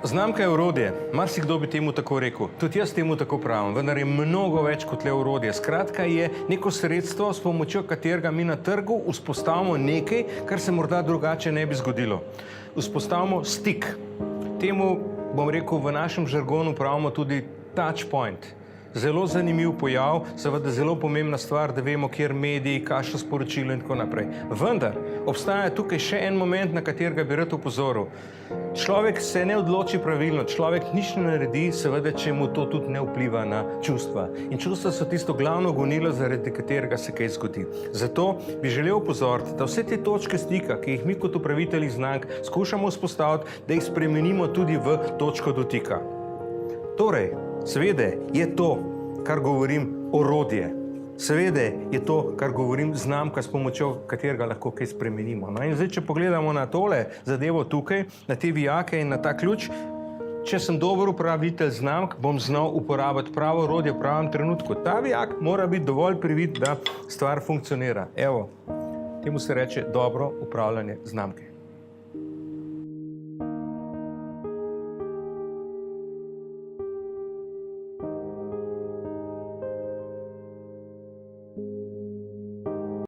Znamka je orodje. Marsikdo bi temu tako rekel. Tudi jaz temu tako pravim, vendar je mnogo več kot le orodje. Skratka je neko sredstvo, s pomočjo katerega mi na trgu vzpostavimo nekaj, kar se morda drugače ne bi zgodilo. Vzpostavimo stik. Temu, bom rekel, v našem žargonu pravimo tudi touch point. Zelo zanimiv pojav, seveda zelo pomembna stvar, da vemo, kjer mediji, kakšno sporočilo in tako naprej. Vendar obstaja tukaj še en moment, na katerega bi rad opozoril. Človek se ne odloči pravilno, človek nič ne naredi, seveda, če mu to tudi ne vpliva na čustva. In čustva so tisto glavno gonilo, zaradi katerega se kaj zgodi. Zato bi želel opozoriti, da vse te točke stika, ki jih mi kot upravitelji znamk skušamo vzpostaviti, da jih spremenimo tudi v točko dotika. Torej, seveda je to, kar govorim, orodje. Seveda je to, kar govorim, znamka, s pomočjo katerega lahko kaj spremenimo. No in zdaj, če pogledamo na tole zadevo tukaj, na te vijake in na ta ključ, če sem dober upravitelj znamk, bom znal uporabiti pravo orodje v pravem trenutku. Ta vijak mora biti dovolj privit, da stvar funkcionira. Evo, temu se reče dobro upravljanje znamke.